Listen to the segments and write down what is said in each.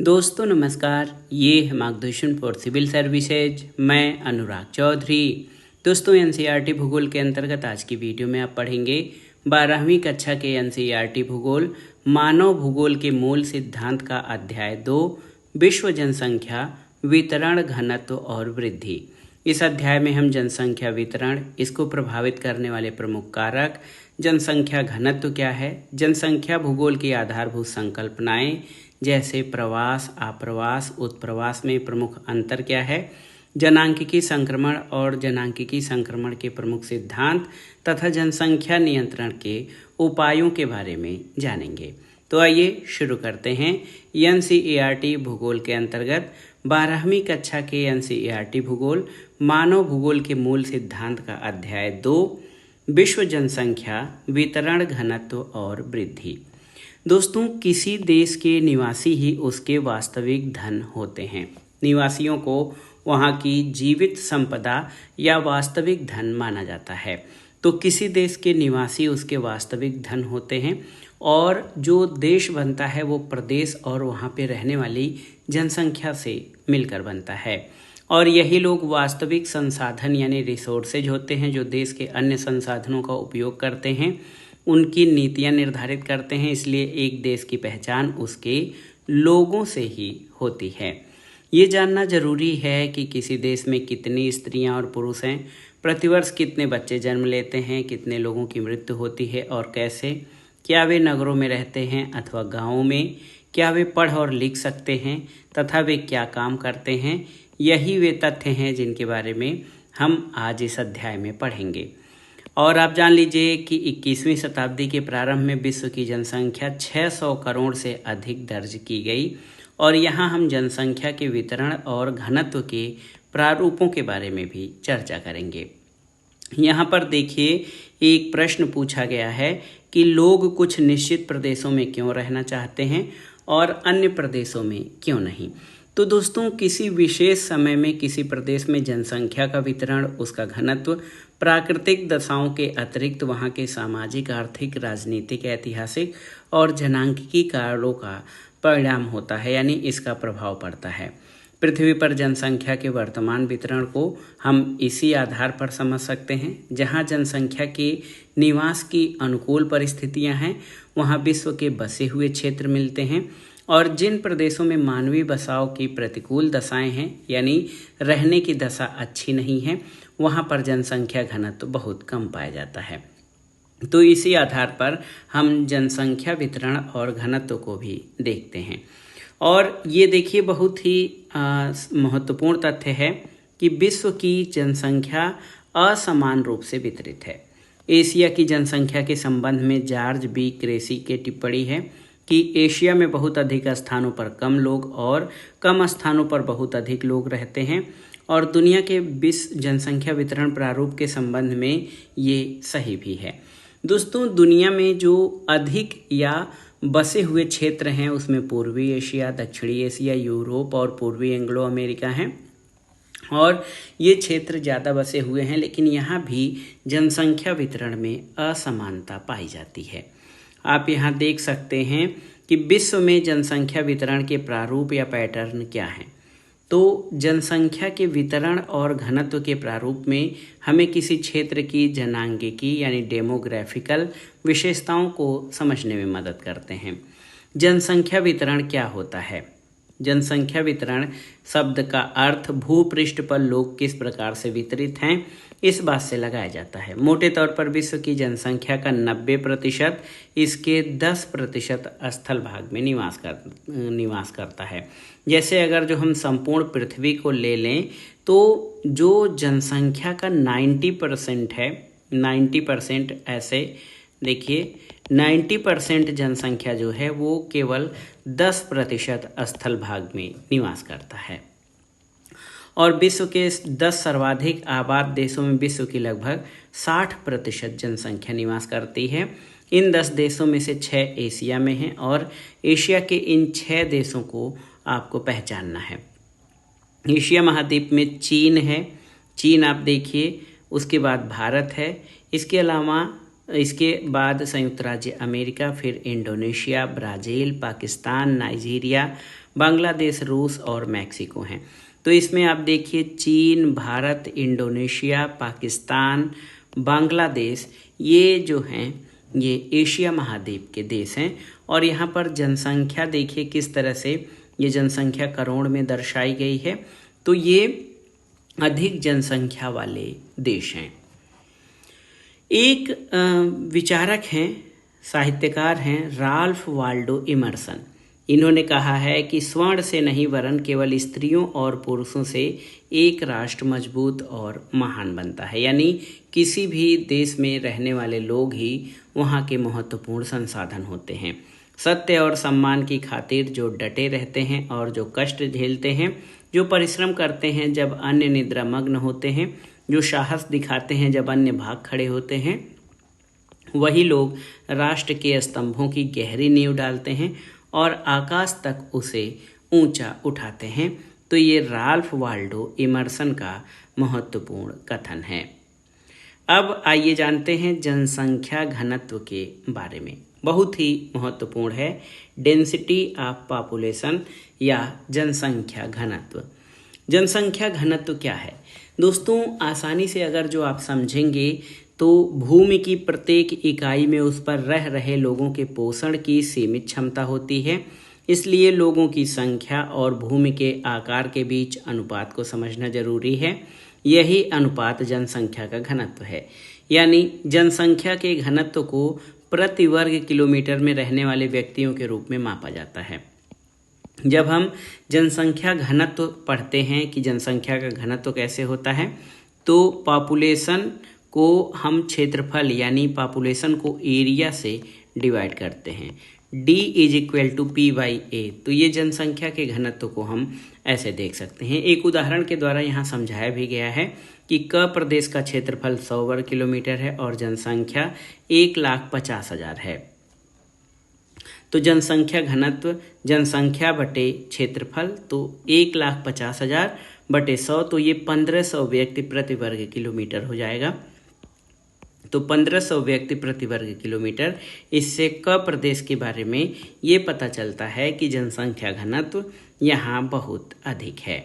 दोस्तों नमस्कार, ये है मार्गदर्शन फॉर सिविल सर्विसेज। मैं अनुराग चौधरी। दोस्तों एनसीईआरटी भूगोल के अंतर्गत आज की वीडियो में आप पढ़ेंगे 12वीं कक्षा के एनसीईआरटी भूगोल मानव भूगोल के मूल सिद्धांत का अध्याय 2 विश्व जनसंख्या वितरण घनत्व और वृद्धि। इस अध्याय में हम जनसंख्या वितरण, इसको प्रभावित करने वाले प्रमुख कारक, जनसंख्या घनत्व क्या है, जनसंख्या भूगोल की आधारभूत संकल्पनाएं जैसे प्रवास, आप्रवास, उत्प्रवास में प्रमुख अंतर क्या है, जनांकिकी संक्रमण और जनांकिकी संक्रमण के प्रमुख सिद्धांत तथा जनसंख्या नियंत्रण के उपायों के बारे में जानेंगे। तो आइए शुरू करते हैं। एनसीईआरटी भूगोल के अंतर्गत 12वीं कक्षा के एनसीईआरटी भूगोल मानव भूगोल के मूल सिद्धांत का अध्याय 2 विश्व जनसंख्या वितरण घनत्व और वृद्धि। दोस्तों, किसी देश के निवासी ही उसके वास्तविक धन होते हैं। निवासियों को वहाँ की जीवित संपदा या वास्तविक धन माना जाता है। तो किसी देश के निवासी उसके वास्तविक धन होते हैं और जो देश बनता है वो प्रदेश और वहाँ पे रहने वाली जनसंख्या से मिलकर बनता है। और यही लोग वास्तविक संसाधन यानी रिसोर्सेज होते हैं जो देश के अन्य संसाधनों का उपयोग करते हैं, उनकी नीतियां निर्धारित करते हैं। इसलिए एक देश की पहचान उसके लोगों से ही होती है। ये जानना जरूरी है कि किसी देश में कितनी स्त्रियां और पुरुष हैं, प्रतिवर्ष कितने बच्चे जन्म लेते हैं, कितने लोगों की मृत्यु होती है और कैसे, क्या वे नगरों में रहते हैं अथवा गाँवों में, क्या वे पढ़ और लिख सकते हैं तथा वे क्या काम करते हैं। यही वे तथ्य हैं जिनके बारे में हम आज इस अध्याय में पढ़ेंगे। और आप जान लीजिए कि 21वीं शताब्दी के प्रारंभ में विश्व की जनसंख्या 600 करोड़ से अधिक दर्ज की गई और यहाँ हम जनसंख्या के वितरण और घनत्व के प्रारूपों के बारे में भी चर्चा करेंगे। यहाँ पर देखिए, एक प्रश्न पूछा गया है कि लोग कुछ निश्चित प्रदेशों में क्यों रहना चाहते हैं और अन्य प्रदेशों में क्यों नहीं। तो दोस्तों, किसी विशेष समय में किसी प्रदेश में जनसंख्या का वितरण, उसका घनत्व प्राकृतिक दशाओं के अतिरिक्त वहाँ के सामाजिक, आर्थिक, राजनीतिक, ऐतिहासिक और जनांकिकी कारणों का परिणाम होता है, यानी इसका प्रभाव पड़ता है। पृथ्वी पर जनसंख्या के वर्तमान वितरण को हम इसी आधार पर समझ सकते हैं। जहाँ जनसंख्या के निवास की अनुकूल परिस्थितियाँ हैं वहाँ विश्व के बसे हुए क्षेत्र मिलते हैं और जिन प्रदेशों में मानवीय बसाव की प्रतिकूल दशाएं हैं यानी रहने की दशा अच्छी नहीं है, वहाँ पर जनसंख्या घनत्व बहुत कम पाया जाता है। तो इसी आधार पर हम जनसंख्या वितरण और घनत्व को भी देखते हैं। और ये देखिए, बहुत ही महत्वपूर्ण तथ्य है कि विश्व की जनसंख्या असमान रूप से वितरित है। एशिया की जनसंख्या के संबंध में जॉर्ज बी क्रेसी की टिप्पणी है कि एशिया में बहुत अधिक स्थानों पर कम लोग और कम स्थानों पर बहुत अधिक लोग रहते हैं और दुनिया के विश्व जनसंख्या वितरण प्रारूप के संबंध में ये सही भी है। दोस्तों, दुनिया में जो अधिक या बसे हुए क्षेत्र हैं उसमें पूर्वी एशिया, दक्षिणी एशिया, यूरोप और पूर्वी एंग्लो अमेरिका हैं और ये क्षेत्र ज़्यादा बसे हुए हैं, लेकिन यहाँ भी जनसंख्या वितरण में असमानता पाई जाती है। आप यहाँ देख सकते हैं कि विश्व में जनसंख्या वितरण के प्रारूप या पैटर्न क्या हैं। तो जनसंख्या के वितरण और घनत्व के प्रारूप में हमें किसी क्षेत्र की जनांगिकी यानी डेमोग्राफिकल विशेषताओं को समझने में मदद करते हैं। जनसंख्या वितरण क्या होता है? जनसंख्या वितरण शब्द का अर्थ भूपृष्ठ पर लोग किस प्रकार से वितरित हैं इस बात से लगाया जाता है। मोटे तौर पर विश्व की जनसंख्या का 90% इसके 10% स्थल भाग में निवास करता है। जैसे अगर जो हम संपूर्ण पृथ्वी को ले लें तो जो जनसंख्या का 90% है, 90% ऐसे देखिए 90% जनसंख्या जो है वो केवल 10% स्थल भाग में निवास करता है। और विश्व के 10 सर्वाधिक आबाद देशों में विश्व की लगभग 60% जनसंख्या निवास करती है। इन 10 देशों में से 6 एशिया में हैं और एशिया के इन 6 देशों को आपको पहचानना है। एशिया महाद्वीप में चीन है, चीन आप देखिए, उसके बाद भारत है, इसके बाद संयुक्त राज्य अमेरिका, फिर Indonesia, Brazil, Pakistan, Nigeria, Bangladesh, रूस और मैक्सिको हैं। तो इसमें आप देखिए चीन, भारत, इंडोनेशिया, पाकिस्तान, बांग्लादेश, ये जो हैं ये एशिया महाद्वीप के देश हैं। और यहाँ पर जनसंख्या देखिए किस तरह से ये जनसंख्या करोड़ में दर्शाई गई है। तो ये अधिक जनसंख्या वाले देश हैं। एक विचारक हैं, साहित्यकार हैं राल्फ वाल्डो इमर्सन। इन्होंने कहा है कि स्वर्ण से नहीं वरन केवल स्त्रियों और पुरुषों से एक राष्ट्र मजबूत और महान बनता है। यानी किसी भी देश में रहने वाले लोग ही वहाँ के महत्वपूर्ण संसाधन होते हैं। सत्य और सम्मान की खातिर जो डटे रहते हैं और जो कष्ट झेलते हैं, जो परिश्रम करते हैं जब अन्य निद्रामग्न होते हैं, जो साहस दिखाते हैं जब अन्य भाग खड़े होते हैं, वही लोग राष्ट्र के स्तंभों की गहरी नींव डालते हैं और आकाश तक उसे ऊंचा उठाते हैं। तो ये राल्फ वाल्डो इमर्सन का महत्वपूर्ण कथन है। अब आइए जानते हैं जनसंख्या घनत्व के बारे में। बहुत ही महत्वपूर्ण है डेंसिटी ऑफ पॉपुलेशन या जनसंख्या घनत्व। जनसंख्या घनत्व क्या है दोस्तों? आसानी से अगर जो आप समझेंगे तो भूमि की प्रत्येक इकाई में उस पर रह रहे लोगों के पोषण की सीमित क्षमता होती है। इसलिए लोगों की संख्या और भूमि के आकार के बीच अनुपात को समझना जरूरी है। यही अनुपात जनसंख्या का घनत्व है। यानी जनसंख्या के घनत्व को प्रति वर्ग किलोमीटर में रहने वाले व्यक्तियों के रूप में मापा जाता है। जब हम जनसंख्या घनत्व पढ़ते हैं कि जनसंख्या का घनत्व कैसे होता है, तो पॉपुलेशन को हम क्षेत्रफल यानी पॉपुलेशन को एरिया से डिवाइड करते हैं। D = P/A। तो ये जनसंख्या के घनत्व को हम ऐसे देख सकते हैं। एक उदाहरण के द्वारा यहाँ समझाया भी गया है कि क प्रदेश का क्षेत्रफल 100 वर्ग किलोमीटर है और जनसंख्या 1,50,000 है। तो जनसंख्या घनत्व जनसंख्या बटे क्षेत्रफल, तो 1,50,000 बटे 100, तो ये 1500 व्यक्ति प्रति वर्ग किलोमीटर हो जाएगा। तो 1500 व्यक्ति प्रति वर्ग किलोमीटर। इससे क प्रदेश के बारे में ये पता चलता है कि जनसंख्या घनत्व यहाँ बहुत अधिक है।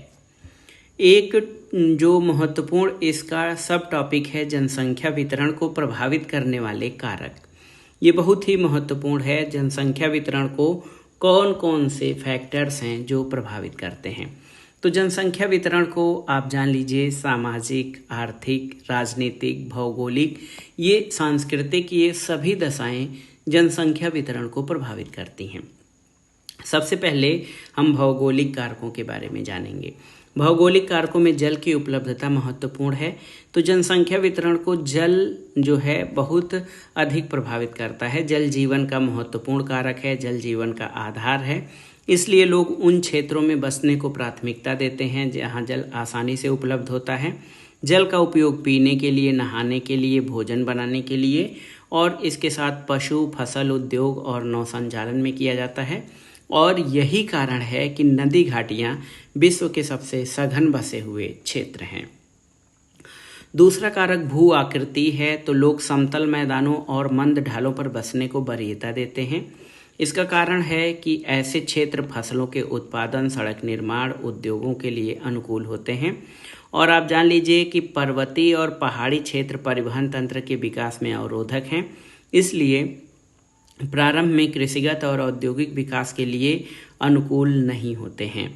एक जो महत्वपूर्ण इसका सब टॉपिक है जनसंख्या वितरण को प्रभावित करने वाले कारक। ये बहुत ही महत्वपूर्ण है। जनसंख्या वितरण को कौन कौन से फैक्टर्स हैं जो प्रभावित करते हैं। तो जनसंख्या वितरण को आप जान लीजिए सामाजिक, आर्थिक, राजनीतिक, भौगोलिक, ये सांस्कृतिक, ये सभी दशाएं जनसंख्या वितरण को प्रभावित करती हैं। सबसे पहले हम भौगोलिक कारकों के बारे में जानेंगे। भौगोलिक कारकों में जल की उपलब्धता महत्वपूर्ण है। तो जनसंख्या वितरण को जल जो है बहुत अधिक प्रभावित करता है। जल जीवन का महत्वपूर्ण कारक है, जल जीवन का आधार है। इसलिए लोग उन क्षेत्रों में बसने को प्राथमिकता देते हैं जहां जल आसानी से उपलब्ध होता है। जल का उपयोग पीने के लिए, नहाने के लिए, भोजन बनाने के लिए और इसके साथ पशु, फसल, उद्योग और नौसंचालन में किया जाता है। और यही कारण है कि नदी घाटियाँ विश्व के सबसे सघन बसे हुए क्षेत्र हैं। दूसरा कारक भू आकृति है। तो लोग समतल मैदानों और मंद ढालों पर बसने को वरीयता देते हैं। इसका कारण है कि ऐसे क्षेत्र फसलों के उत्पादन, सड़क निर्माण, उद्योगों के लिए अनुकूल होते हैं। और आप जान लीजिए कि पर्वतीय और पहाड़ी क्षेत्र परिवहन तंत्र के विकास में अवरोधक हैं। इसलिए प्रारंभ में कृषिगत और औद्योगिक विकास के लिए अनुकूल नहीं होते हैं।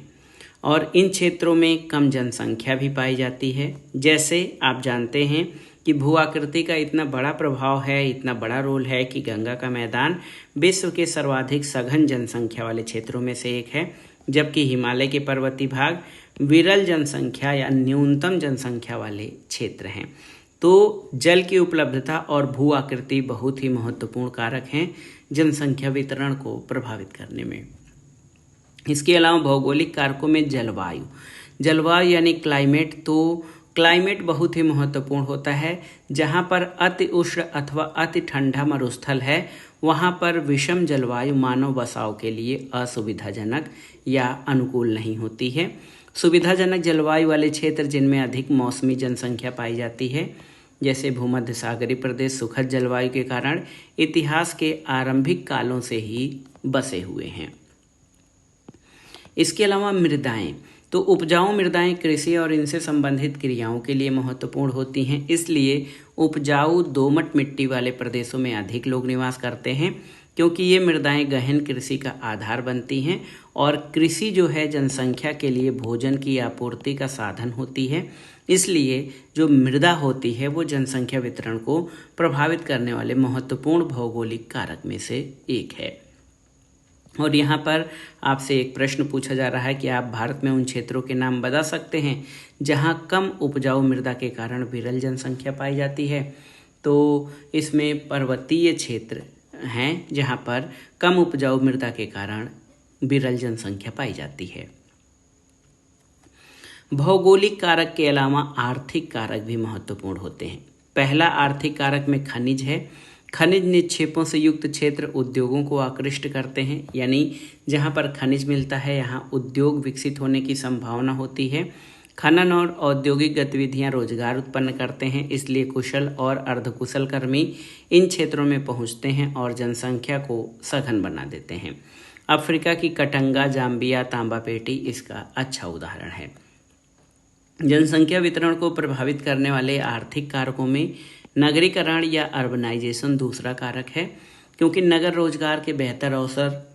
और इन क्षेत्रों में कम जनसंख्या भी पाई जाती है। जैसे आप जानते हैं कि भू आकृति का इतना बड़ा प्रभाव है, इतना बड़ा रोल है कि गंगा का मैदान विश्व के सर्वाधिक सघन जनसंख्या वाले क्षेत्रों में से एक है, जबकि हिमालय के पर्वतीय भाग विरल जनसंख्या या न्यूनतम जनसंख्या वाले क्षेत्र हैं। तो जल की उपलब्धता और भू आकृति बहुत ही महत्वपूर्ण कारक हैं जनसंख्या वितरण को प्रभावित करने में। इसके अलावा भौगोलिक कारकों में जलवायु यानी क्लाइमेट। तो क्लाइमेट बहुत ही महत्वपूर्ण होता है। जहाँ पर अति उष्ण अथवा अति ठंडा मरुस्थल है, वहाँ पर विषम जलवायु मानव बसाव के लिए असुविधाजनक या अनुकूल नहीं होती है। सुविधाजनक जलवायु वाले क्षेत्र जिनमें अधिक मौसमी जनसंख्या पाई जाती है, जैसे भूमध्य सागरीय प्रदेश सुखद जलवायु के कारण इतिहास के आरंभिक कालों से ही बसे हुए हैं। इसके अलावा मृदाएं, तो उपजाऊ मृदाएं कृषि और इनसे संबंधित क्रियाओं के लिए महत्वपूर्ण होती हैं, इसलिए उपजाऊ दोमट मिट्टी वाले प्रदेशों में अधिक लोग निवास करते हैं, क्योंकि ये मृदाएं गहन कृषि का आधार बनती हैं और कृषि जो है जनसंख्या के लिए भोजन की आपूर्ति का साधन होती है। इसलिए जो मृदा होती है वो जनसंख्या वितरण को प्रभावित करने वाले महत्वपूर्ण भौगोलिक कारक में से एक है। और यहाँ पर आपसे एक प्रश्न पूछा जा रहा है कि आप भारत में उन क्षेत्रों के नाम बता सकते हैं जहाँ कम उपजाऊ मृदा के कारण विरल जनसंख्या पाई जाती है। तो इसमें पर्वतीय क्षेत्र हैं जहाँ पर कम उपजाऊ मृदा के कारण विरल जनसंख्या पाई जाती है। भौगोलिक कारक के अलावा आर्थिक कारक भी महत्वपूर्ण होते हैं। पहला आर्थिक कारक में खनिज है। खनिज निक्षेपों से युक्त क्षेत्र उद्योगों को आकृष्ट करते हैं, यानी जहाँ पर खनिज मिलता है यहाँ उद्योग विकसित होने की संभावना होती है। खनन और औद्योगिक गतिविधियाँ रोजगार उत्पन्न करते हैं, इसलिए कुशल और अर्धकुशल कर्मी इन क्षेत्रों में पहुँचते हैं और जनसंख्या को सघन बना देते हैं। अफ्रीका की कटंगा, जाम्बिया, तांबा पेटी इसका अच्छा उदाहरण है। जनसंख्या वितरण को प्रभावित करने वाले आर्थिक कारकों में नगरीकरण या अर्बनाइजेशन दूसरा कारक है, क्योंकि नगर रोजगार के बेहतर अवसर,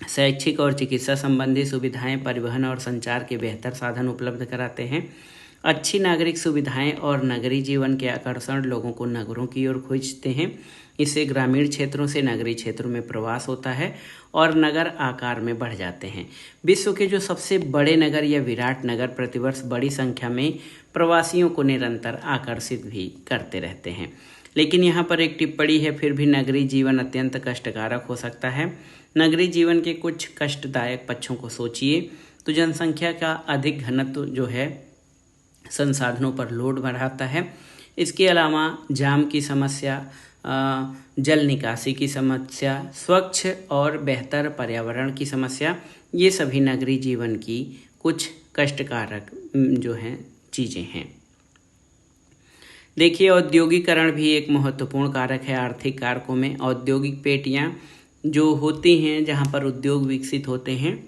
शैक्षिक और चिकित्सा संबंधी सुविधाएं, परिवहन और संचार के बेहतर साधन उपलब्ध कराते हैं। अच्छी नागरिक सुविधाएं और नगरीय जीवन के आकर्षण लोगों को नगरों की ओर खींचते हैं। इससे ग्रामीण क्षेत्रों से नगरीय क्षेत्रों में प्रवास होता है और नगर आकार में बढ़ जाते हैं। विश्व के जो सबसे बड़े नगर या विराट नगर प्रतिवर्ष बड़ी संख्या में प्रवासियों को निरंतर आकर्षित भी करते रहते हैं। लेकिन यहाँ पर एक टिप्पणी है, फिर भी नगरीय जीवन अत्यंत कष्टकारक हो सकता है। नगरीय जीवन के कुछ कष्टदायक पक्षों को सोचिए तो जनसंख्या का अधिक घनत्व जो है संसाधनों पर लोड बढ़ाता है। इसके अलावा जाम की समस्या, जल निकासी की समस्या, स्वच्छ और बेहतर पर्यावरण की समस्या, ये सभी नगरीय जीवन की कुछ कष्टकारक जो हैं चीज़ें हैं। देखिए, औद्योगिकरण भी एक महत्वपूर्ण कारक है आर्थिक कारकों में। औद्योगिक पेटियाँ जो होती हैं जहाँ पर उद्योग विकसित होते हैं,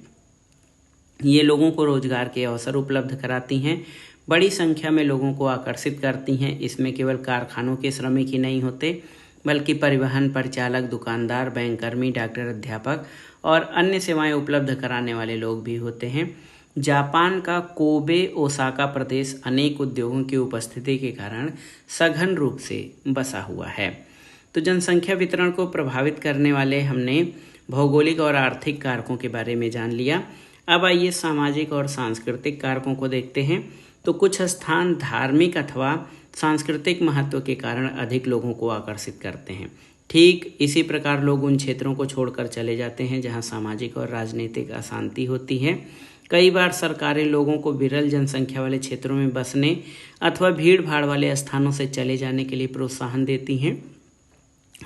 ये लोगों को रोजगार के अवसर उपलब्ध कराती हैं, बड़ी संख्या में लोगों को आकर्षित करती हैं। इसमें केवल कारखानों के श्रमिक ही नहीं होते, बल्कि परिवहन, परिचालक, दुकानदार, बैंककर्मी, डॉक्टर, अध्यापक और अन्य सेवाएं उपलब्ध कराने वाले लोग भी होते हैं। जापान का कोबे ओसाका प्रदेश अनेक उद्योगों की उपस्थिति के कारण सघन रूप से बसा हुआ है। तो जनसंख्या वितरण को प्रभावित करने वाले हमने भौगोलिक और आर्थिक कारकों के बारे में जान लिया। अब आइए सामाजिक और सांस्कृतिक कारकों को देखते हैं। तो कुछ स्थान धार्मिक अथवा सांस्कृतिक महत्व के कारण अधिक लोगों को आकर्षित करते हैं। ठीक इसी प्रकार लोग उन क्षेत्रों को छोड़कर चले जाते हैं जहां सामाजिक और राजनीतिक अशांति होती है। कई बार सरकारें लोगों को विरल जनसंख्या वाले क्षेत्रों में बसने अथवा भीड़ भाड़ वाले स्थानों से चले जाने के लिए प्रोत्साहन देती हैं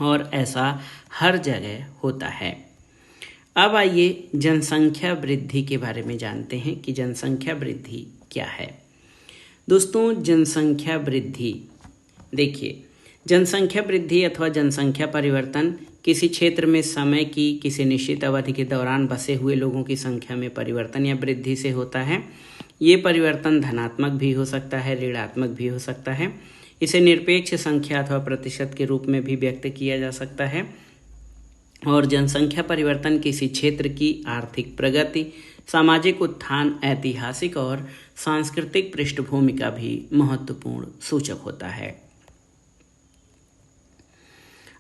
और ऐसा हर जगह होता है। अब आइए जनसंख्या वृद्धि के बारे में जानते हैं कि जनसंख्या वृद्धि क्या है। दोस्तों, जनसंख्या वृद्धि, देखिए, जनसंख्या वृद्धि अथवा जनसंख्या परिवर्तन किसी क्षेत्र में समय की किसी निश्चित अवधि के दौरान बसे हुए लोगों की संख्या में परिवर्तन या वृद्धि से होता है। ये परिवर्तन धनात्मक भी हो सकता है, ऋणात्मक भी हो सकता है। इसे निरपेक्ष संख्या अथवा प्रतिशत के रूप में भी व्यक्त किया जा सकता है। और जनसंख्या परिवर्तन किसी क्षेत्र की आर्थिक प्रगति, सामाजिक उत्थान, ऐतिहासिक और सांस्कृतिक पृष्ठभूमि का भी महत्वपूर्ण सूचक होता है।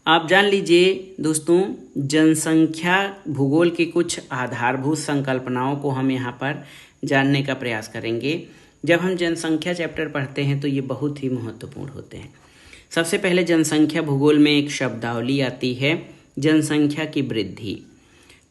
आप जान लीजिए दोस्तों, जनसंख्या भूगोल की कुछ आधारभूत संकल्पनाओं को हम यहाँ पर जानने का प्रयास करेंगे। जब हम जनसंख्या चैप्टर पढ़ते हैं तो ये बहुत ही महत्वपूर्ण होते हैं। सबसे पहले जनसंख्या भूगोल में एक शब्दावली आती है, जनसंख्या की वृद्धि।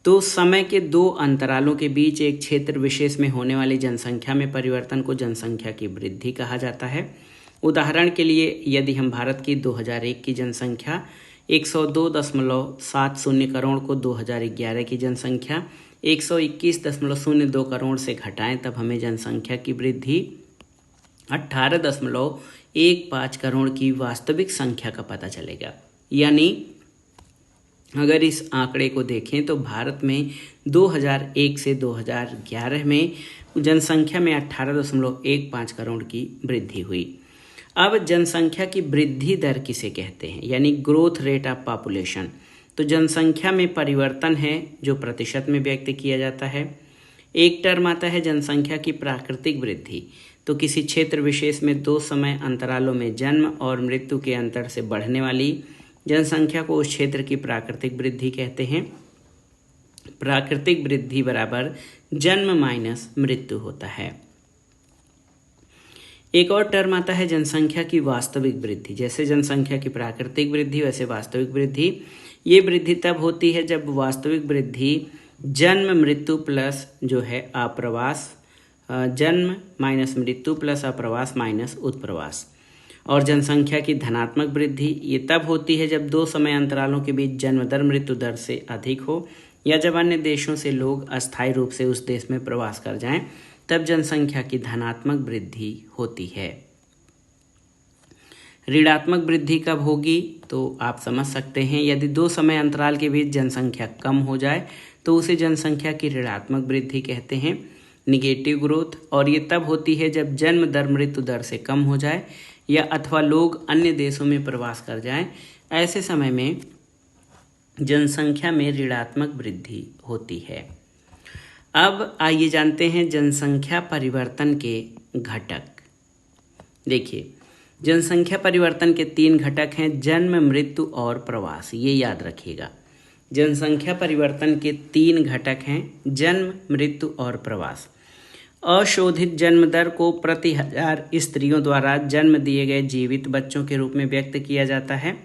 तो समय के दो अंतरालों के बीच एक क्षेत्र विशेष में होने वाली जनसंख्या में परिवर्तन को जनसंख्या की वृद्धि कहा जाता है। उदाहरण के लिए यदि हम भारत की 2001 की जनसंख्या 102.70 करोड़ को 2011 की जनसंख्या 121.02 करोड़ से घटाएं, तब हमें जनसंख्या की वृद्धि 18.15 करोड़ की वास्तविक संख्या का पता चलेगा। यानी अगर इस आंकड़े को देखें तो भारत में 2001 से 2011 में जनसंख्या में 18.15 करोड़ की वृद्धि हुई। अब जनसंख्या की वृद्धि दर किसे कहते हैं, यानी ग्रोथ रेट ऑफ पॉपुलेशन। तो जनसंख्या में परिवर्तन है जो प्रतिशत में व्यक्त किया जाता है। एक टर्म आता है जनसंख्या की प्राकृतिक वृद्धि। तो किसी क्षेत्र विशेष में 2 समय अंतरालों में जन्म और मृत्यु के अंतर से बढ़ने वाली जनसंख्या को उस क्षेत्र की प्राकृतिक वृद्धि कहते हैं। प्राकृतिक वृद्धि बराबर जन्म माइनस मृत्यु होता है। एक और टर्म आता है जनसंख्या की वास्तविक वृद्धि। जैसे जनसंख्या की प्राकृतिक वृद्धि वैसे वास्तविक वृद्धि। ये वृद्धि तब होती है जब वास्तविक वृद्धि जन्म मृत्यु प्लस जो है अप्रवास, जन्म माइनस मृत्यु प्लस अप्रवास माइनस उत्प्रवास। और जनसंख्या की धनात्मक वृद्धि ये तब होती है जब 2 समय अंतरालों के बीच जन्म दर मृत्यु दर से अधिक हो, या जब अन्य देशों से लोग अस्थायी रूप से उस देश में प्रवास कर जाएं, तब जनसंख्या की धनात्मक वृद्धि होती है। ऋणात्मक वृद्धि कब होगी तो आप समझ सकते हैं, यदि 2 समय अंतराल के बीच जनसंख्या कम हो जाए तो उसे जनसंख्या की ऋणात्मक वृद्धि कहते हैं, निगेटिव ग्रोथ। और ये तब होती है जब जन्म दर मृत्यु दर से कम हो जाए या अथवा लोग अन्य देशों में प्रवास कर जाएं, ऐसे समय में जनसंख्या में ऋणात्मक वृद्धि होती है। अब आइए जानते हैं जनसंख्या परिवर्तन के घटक। देखिए, जनसंख्या परिवर्तन के 3 घटक हैं, जन्म मृत्यु और प्रवास। ये याद रखिएगा, जनसंख्या परिवर्तन के 3 घटक हैं, जन्म मृत्यु और प्रवास। अशोधित जन्म दर को प्रति 1000 स्त्रियों द्वारा जन्म दिए गए जीवित बच्चों के रूप में व्यक्त किया जाता है।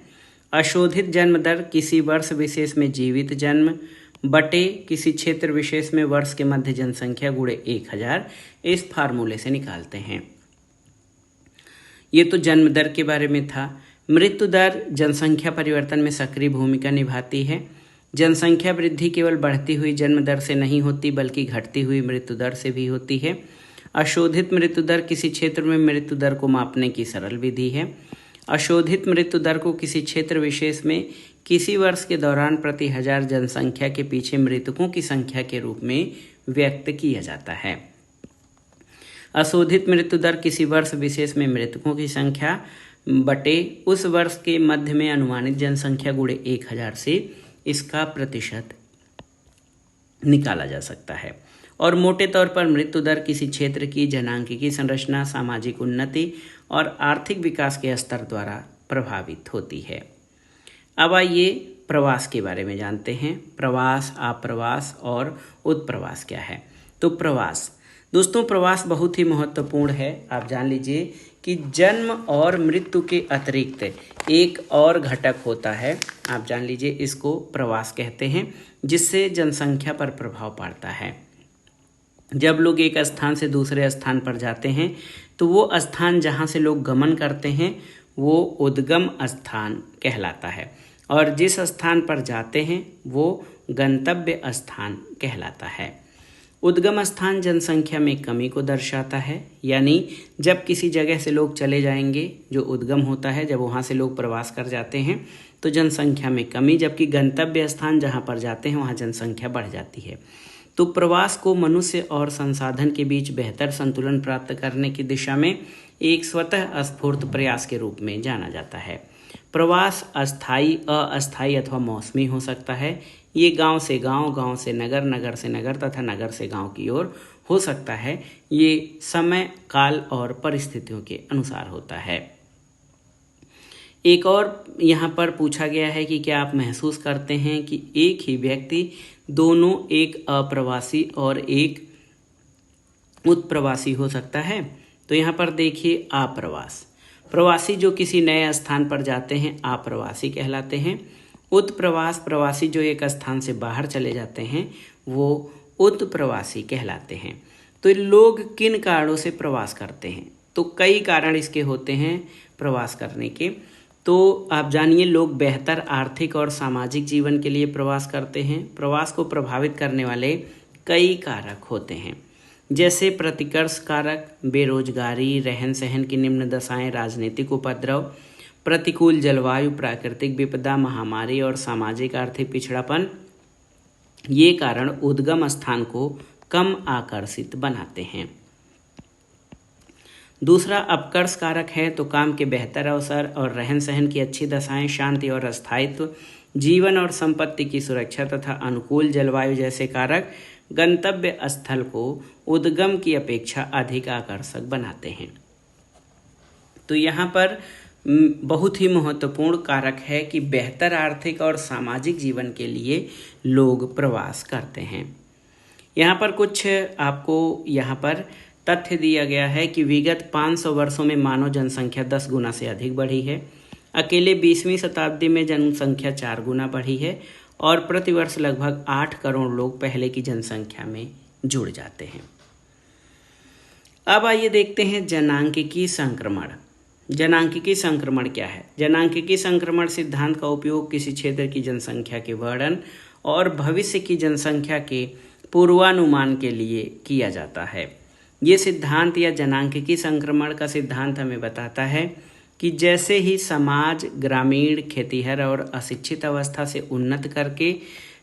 अशोधित जन्म दर किसी वर्ष विशेष में जीवित जन्म बटे किसी क्षेत्र विशेष में वर्ष के मध्य जनसंख्या गुणे 1000, इस फार्मूले से निकालते हैं। ये तो जन्म दर के बारे में था। मृत्यु दर जनसंख्या परिवर्तन में सक्रिय भूमिका निभाती है। जनसंख्या वृद्धि केवल बढ़ती हुई जन्म दर से नहीं होती बल्कि घटती हुई मृत्यु दर से भी होती है। अशोधित मृत्यु दर किसी क्षेत्र में मृत्यु दर को मापने की सरल विधि है। अशोधित मृत्यु दर को किसी क्षेत्र विशेष में किसी वर्ष के दौरान प्रति 1000 जनसंख्या के पीछे मृतकों की संख्या के रूप में व्यक्त किया जाता है। अशोधित मृत्यु दर किसी वर्ष विशेष में मृतकों की संख्या बटे उस वर्ष के मध्य में अनुमानित जनसंख्या गुणे 1000 से इसका प्रतिशत निकाला जा सकता है। और मोटे तौर पर मृत्यु दर किसी क्षेत्र की जनांकिकी संरचना, सामाजिक उन्नति और आर्थिक विकास के स्तर द्वारा प्रभावित होती है। अब आइए प्रवास के बारे में जानते हैं। प्रवास, आप्रवास और उत्प्रवास क्या है। तो प्रवास, दोस्तों प्रवास बहुत ही महत्वपूर्ण है। आप जान लीजिए कि जन्म और मृत्यु के अतिरिक्त एक और घटक होता है, आप जान लीजिए इसको प्रवास कहते हैं, जिससे जनसंख्या पर प्रभाव पड़ता है। जब लोग एक स्थान से दूसरे स्थान पर जाते हैं तो वो स्थान जहाँ से लोग गमन करते हैं वो उद्गम स्थान कहलाता है, और जिस स्थान पर जाते हैं वो गंतव्य स्थान कहलाता है। उद्गम स्थान जनसंख्या में कमी को दर्शाता है, यानी जब किसी जगह से लोग चले जाएंगे, जो उद्गम होता है, जब वहाँ से लोग प्रवास कर जाते हैं तो जनसंख्या में कमी, जबकि गंतव्य स्थान जहाँ पर जाते हैं वहाँ जनसंख्या बढ़ जाती है। तो प्रवास को मनुष्य और संसाधन के बीच बेहतर संतुलन प्राप्त करने की दिशा में एक स्वतः स्फूर्त प्रयास के रूप में जाना जाता है। प्रवास अस्थायी, अस्थायी अथवा मौसमी हो सकता है। ये गांव से गांव, गांव से नगर, नगर से नगर तथा नगर से गांव की ओर हो सकता है। ये समय, काल और परिस्थितियों के अनुसार होता है। एक और यहाँ पर पूछा गया है कि क्या आप महसूस करते हैं कि एक ही व्यक्ति दोनों, एक अप्रवासी और एक उत्प्रवासी हो सकता है। तो यहाँ पर देखिए अप्रवास, प्रवासी जो किसी नए स्थान पर जाते हैं अप्रवासी कहलाते हैं। उत्प्रवास, प्रवासी जो एक स्थान से बाहर चले जाते हैं वो उत्प्रवासी कहलाते हैं। तो लोग किन कारणों से प्रवास करते हैं, तो कई कारण इसके होते हैं प्रवास करने के। तो आप जानिए, लोग बेहतर आर्थिक और सामाजिक जीवन के लिए प्रवास करते हैं। प्रवास को प्रभावित करने वाले कई कारक होते हैं, जैसे प्रतिकर्ष कारक, बेरोजगारी, रहन सहन की निम्न दशाएं, राजनीतिक उपद्रव, प्रतिकूल जलवायु, प्राकृतिक विपदा, महामारी और सामाजिक आर्थिक पिछड़ापन, ये कारण उद्गम स्थान को कम आकर्षित बनाते हैं। दूसरा अपकर्ष कारक है तो काम के बेहतर अवसर और रहन सहन की अच्छी दशाएं, शांति और स्थायित्व, जीवन और संपत्ति की सुरक्षा तथा अनुकूल जलवायु जैसे कारक गंतव्य स्थल को उद्गम की अपेक्षा अधिक आकर्षक बनाते हैं। तो यहाँ पर बहुत ही महत्वपूर्ण कारक है कि बेहतर आर्थिक और सामाजिक जीवन के लिए लोग प्रवास करते हैं। यहाँ पर कुछ आपको यहाँ पर तथ्य दिया गया है कि विगत 500 वर्षों में मानव जनसंख्या 10 गुना से अधिक बढ़ी है। अकेले 20वीं शताब्दी में जनसंख्या 4 गुना बढ़ी है और प्रतिवर्ष लगभग 8 करोड़ लोग पहले की जनसंख्या में जुड़ जाते हैं। अब आइए देखते हैं जनांकिकी संक्रमण। जनांकिकी संक्रमण क्या है? जनांकिकी संक्रमण सिद्धांत का उपयोग किसी क्षेत्र की जनसंख्या के वर्णन और भविष्य की जनसंख्या के पूर्वानुमान के लिए किया जाता है। ये सिद्धांत या जनांकिकी संक्रमण का सिद्धांत हमें बताता है कि जैसे ही समाज ग्रामीण, खेतीहर और अशिक्षित अवस्था से उन्नत करके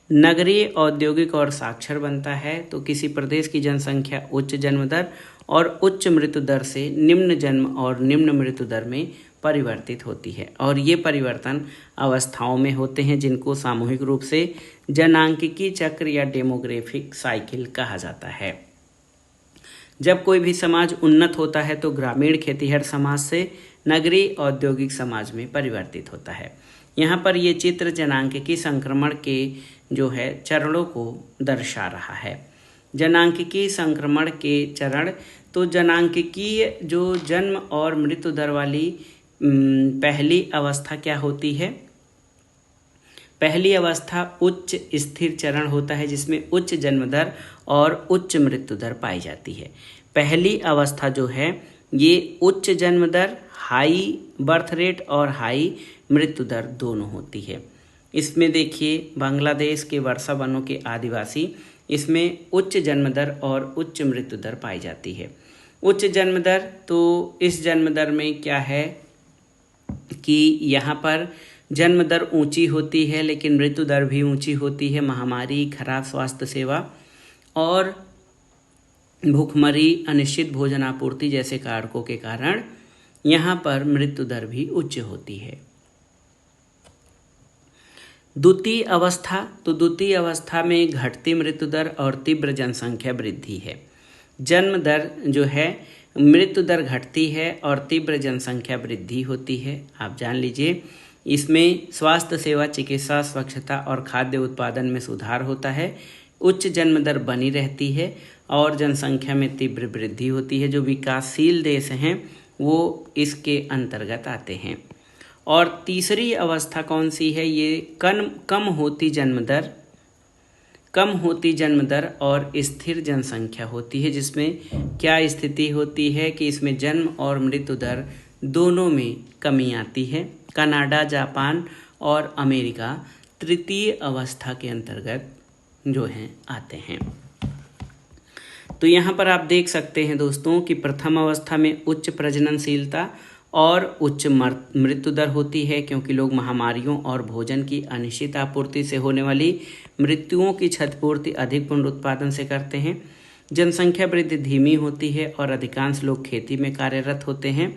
नगरीय, औद्योगिक और साक्षर बनता है तो किसी प्रदेश की जनसंख्या उच्च जन्म दर और उच्च मृत्यु दर से निम्न जन्म और निम्न मृत्यु दर में परिवर्तित होती है। और ये परिवर्तन अवस्थाओं में होते हैं जिनको सामूहिक रूप से जनांकिकी चक्र या डेमोग्राफिक साइकिल कहा जाता है। जब कोई भी समाज उन्नत होता है तो ग्रामीण खेतीहर समाज से नगरीय औद्योगिक समाज में परिवर्तित होता है। यहाँ पर ये चित्र जनांकिकी संक्रमण के जो है चरणों को दर्शा रहा है। जनांकिकी संक्रमण के चरण, तो जनांकिकीय जो जन्म और मृत्यु दर वाली पहली अवस्था क्या होती है? पहली अवस्था उच्च स्थिर चरण होता है जिसमें उच्च जन्म दर और उच्च मृत्यु दर पाई जाती है। पहली अवस्था जो है ये उच्च जन्म दर, हाई बर्थ रेट और हाई मृत्यु दर दोनों होती है। इसमें देखिए बांग्लादेश के वर्षा वनों के आदिवासी, इसमें उच्च जन्म दर और उच्च मृत्यु दर पाई जाती है। उच्च जन्म दर, तो इस जन्म दर में क्या है कि यहाँ पर जन्म दर ऊंची होती है लेकिन मृत्यु दर भी ऊंची होती है। महामारी, खराब स्वास्थ्य सेवा और भूखमरी, अनिश्चित भोजन आपूर्ति जैसे कारकों के कारण यहाँ पर मृत्यु दर भी उच्च होती है। द्वितीय अवस्था, तो द्वितीय अवस्था में घटती मृत्यु दर और तीव्र जनसंख्या वृद्धि है। जन्म दर जो है, मृत्यु दर घटती है और तीव्र जनसंख्या वृद्धि होती है। आप जान लीजिए इसमें स्वास्थ्य सेवा, चिकित्सा, स्वच्छता और खाद्य उत्पादन में सुधार होता है। उच्च जन्म दर बनी रहती है और जनसंख्या में तीव्र वृद्धि होती है। जो विकासशील देश हैं वो इसके अंतर्गत आते हैं। और तीसरी अवस्था कौन सी है? ये कम होती जन्म दर और स्थिर जनसंख्या होती है, जिसमें क्या स्थिति होती है कि इसमें जन्म और मृत्यु दर दोनों में कमी आती है। कनाडा, जापान और अमेरिका तृतीय अवस्था के अंतर्गत जो हैं आते हैं। तो यहाँ पर आप देख सकते हैं दोस्तों कि प्रथम अवस्था में उच्च प्रजननशीलता और उच्च मृत्यु दर होती है क्योंकि लोग महामारियों और भोजन की अनिश्चित आपूर्ति से होने वाली मृत्युओं की क्षतिपूर्ति अधिक पुनरुत्पादन से करते हैं। जनसंख्या वृद्धि धीमी होती है और अधिकांश लोग खेती में कार्यरत होते हैं।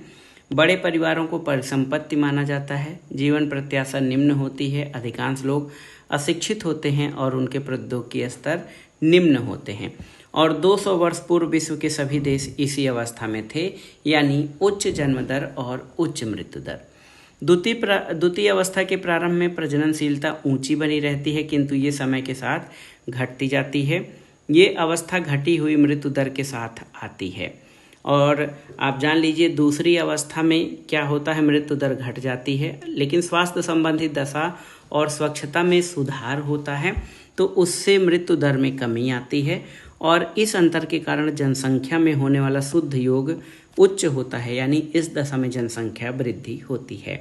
बड़े परिवारों को परिसंपत्ति माना जाता है। जीवन प्रत्याशा निम्न होती है। अधिकांश लोग अशिक्षित होते हैं और उनके प्रौद्योगिकी स्तर निम्न होते हैं। और 200 वर्ष पूर्व विश्व के सभी देश इसी अवस्था में थे, यानी उच्च जन्म दर और उच्च मृत्यु दर। द्वितीय अवस्था के प्रारंभ में प्रजननशीलता ऊंची बनी रहती है किंतु ये समय के साथ घटती जाती है। ये अवस्था घटी हुई मृत्यु दर के साथ आती है। और आप जान लीजिए दूसरी अवस्था में क्या होता है, मृत्यु दर घट जाती है लेकिन स्वास्थ्य संबंधी दशा और स्वच्छता में सुधार होता है तो उससे मृत्यु दर में कमी आती है। और इस अंतर के कारण जनसंख्या में होने वाला शुद्ध योग उच्च होता है, यानी इस दशा में जनसंख्या वृद्धि होती है।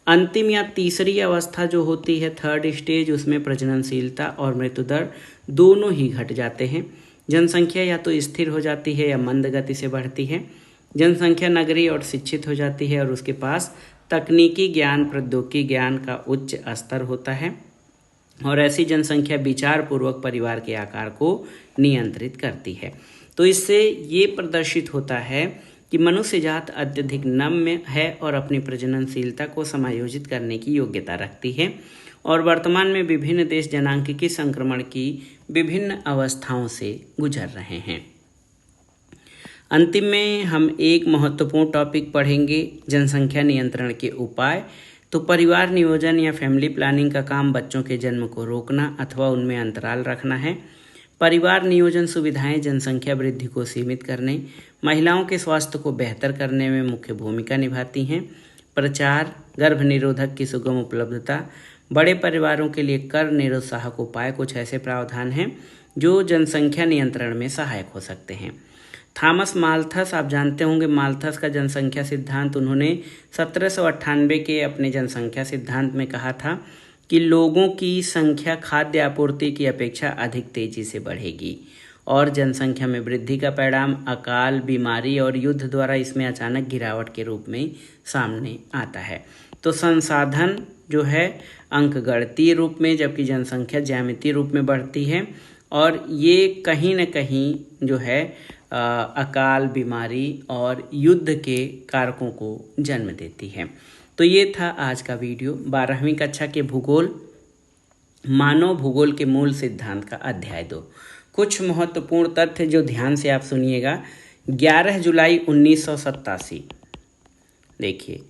अंतिम या तीसरी अवस्था जो होती है, थर्ड स्टेज, उसमें प्रजननशीलता और मृत्यु दर दोनों ही घट जाते हैं। जनसंख्या या तो स्थिर हो जाती है या मंद गति से बढ़ती है। जनसंख्या नगरीय और शिक्षित हो जाती है और उसके पास तकनीकी ज्ञान, प्रौद्योगिकी ज्ञान का उच्च स्तर होता है और ऐसी जनसंख्या विचार पूर्वक परिवार के आकार को नियंत्रित करती है। तो इससे ये प्रदर्शित होता है कि मनुष्य जात अत्यधिक नम्य है और अपनी प्रजननशीलता को समायोजित करने की योग्यता रखती है और वर्तमान में विभिन्न देश जनांकिकी संक्रमण की विभिन्न अवस्थाओं से गुजर रहे हैं। अंतिम में हम एक महत्वपूर्ण टॉपिक पढ़ेंगे, जनसंख्या नियंत्रण के उपाय। तो परिवार नियोजन या फैमिली प्लानिंग का काम बच्चों के जन्म को रोकना अथवा उनमें अंतराल रखना है। परिवार नियोजन सुविधाएं जनसंख्या वृद्धि को सीमित करने, महिलाओं के स्वास्थ्य को बेहतर करने में मुख्य भूमिका निभाती हैं। प्रचार, गर्भ निरोधक की सुगम उपलब्धता, बड़े परिवारों के लिए कर निरुत्साहक उपाय कुछ ऐसे प्रावधान हैं जो जनसंख्या नियंत्रण में सहायक हो सकते हैं। थॉमस माल्थस, आप जानते होंगे माल्थस का जनसंख्या सिद्धांत, उन्होंने 1798 के अपने जनसंख्या सिद्धांत में कहा था कि लोगों की संख्या खाद्य आपूर्ति की अपेक्षा अधिक तेजी से बढ़ेगी और जनसंख्या में वृद्धि का परिणाम अकाल, बीमारी और युद्ध द्वारा इसमें अचानक गिरावट के रूप में सामने आता है। तो संसाधन जो है अंकगणितीय रूप में, जबकि जनसंख्या ज्यामितीय रूप में बढ़ती है और ये कहीं न कहीं जो है अकाल, बीमारी और युद्ध के कारकों को जन्म देती है। तो ये था आज का वीडियो, 12वीं कक्षा के भूगोल, मानव भूगोल के मूल सिद्धांत का अध्याय 2। कुछ महत्वपूर्ण तथ्य जो ध्यान से आप सुनिएगा। 11 जुलाई 1987, देखिए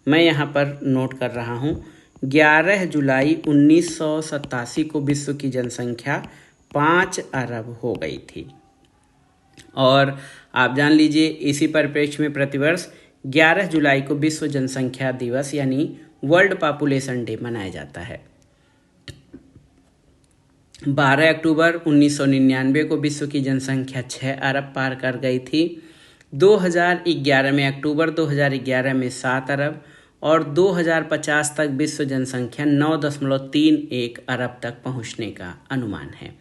मैं यहाँ पर नोट कर रहा हूँ, 11 जुलाई 1987 को विश्व की जनसंख्या 5 अरब हो गई थी और आप जान लीजिए इसी परिप्रेक्ष्य में प्रतिवर्ष 11 जुलाई को विश्व जनसंख्या दिवस यानी वर्ल्ड पॉपुलेशन डे मनाया जाता है। 12 अक्टूबर 1999 को विश्व की जनसंख्या 6 अरब पार कर गई थी। 2011 में, अक्टूबर 2011 में 7 अरब और 2050 तक विश्व जनसंख्या 9.31 अरब तक पहुंचने का अनुमान है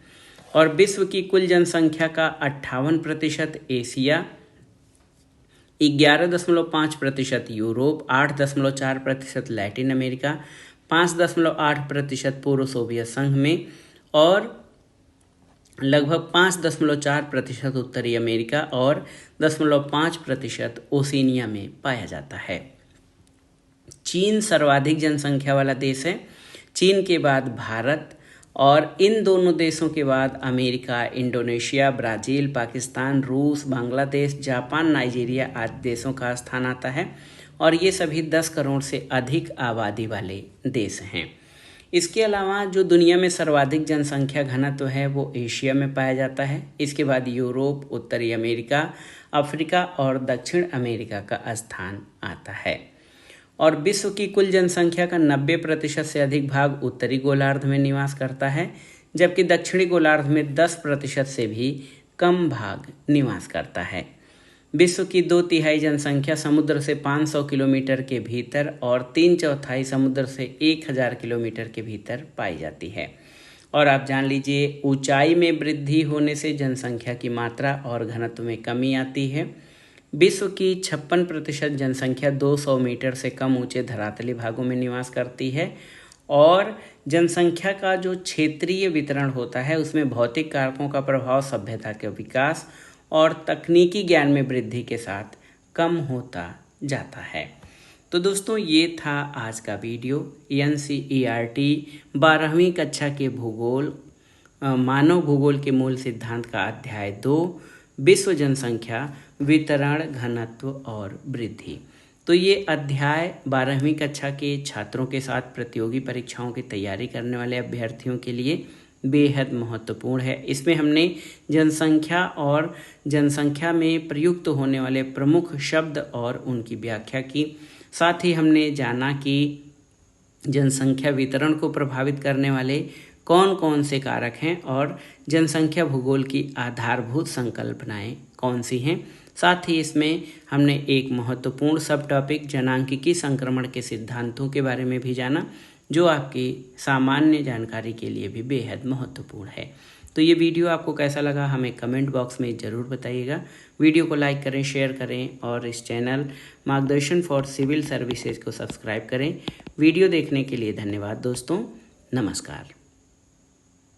और विश्व की कुल जनसंख्या का 58% एशिया, 11.5% यूरोप, 8.4% लैटिन अमेरिका, 5.8% पूर्व सोवियत संघ में और लगभग 5.4% उत्तरी अमेरिका और 0.5% ओशिनिया में पाया जाता है। चीन सर्वाधिक जनसंख्या वाला देश है, चीन के बाद भारत और इन दोनों देशों के बाद अमेरिका, इंडोनेशिया, ब्राज़ील, पाकिस्तान, रूस, बांग्लादेश, जापान, नाइजीरिया आदि देशों का स्थान आता है और ये सभी 10 करोड़ से अधिक आबादी वाले देश हैं। इसके अलावा जो दुनिया में सर्वाधिक जनसंख्या घनत्व है वो एशिया में पाया जाता है। इसके बाद यूरोप, उत्तरी अमेरिका, अफ्रीका और दक्षिण अमेरिका का स्थान आता है और विश्व की कुल जनसंख्या का 90% से अधिक भाग उत्तरी गोलार्ध में निवास करता है, जबकि दक्षिणी गोलार्ध में 10% से भी कम भाग निवास करता है। विश्व की 2/3 जनसंख्या समुद्र से 500 किलोमीटर के भीतर और 3/4 समुद्र से 1000 किलोमीटर के भीतर पाई जाती है और आप जान लीजिए ऊंचाई में वृद्धि होने से जनसंख्या की मात्रा और घनत्व में कमी आती है। विश्व की 56% जनसंख्या 200 मीटर से कम ऊंचे धरातली भागों में निवास करती है और जनसंख्या का जो क्षेत्रीय वितरण होता है उसमें भौतिक कारकों का प्रभाव सभ्यता के विकास और तकनीकी ज्ञान में वृद्धि के साथ कम होता जाता है। तो दोस्तों ये था आज का वीडियो, NCERT 12वीं कक्षा के भूगोल, मानव भूगोल के मूल सिद्धांत का अध्याय 2, विश्व जनसंख्या वितरण, घनत्व और वृद्धि। तो ये अध्याय 12वीं कक्षा के छात्रों के साथ प्रतियोगी परीक्षाओं की तैयारी करने वाले अभ्यर्थियों के लिए बेहद महत्वपूर्ण है। इसमें हमने जनसंख्या और जनसंख्या में प्रयुक्त होने वाले प्रमुख शब्द और उनकी व्याख्या की, साथ ही हमने जाना कि जनसंख्या वितरण को प्रभावित करने वाले कौन कौन से कारक हैं और जनसंख्या भूगोल की आधारभूत संकल्पनाएं कौन सी हैं। साथ ही इसमें हमने एक महत्वपूर्ण सब टॉपिक जनांकिकी संक्रमण के सिद्धांतों के बारे में भी जाना, जो आपकी सामान्य जानकारी के लिए भी बेहद महत्वपूर्ण है। तो ये वीडियो आपको कैसा लगा हमें कमेंट बॉक्स में ज़रूर बताइएगा। वीडियो को लाइक करें, शेयर करें और इस चैनल मार्गदर्शन फॉर सिविल सर्विसेज को सब्सक्राइब करें। वीडियो देखने के लिए धन्यवाद दोस्तों। नमस्कार।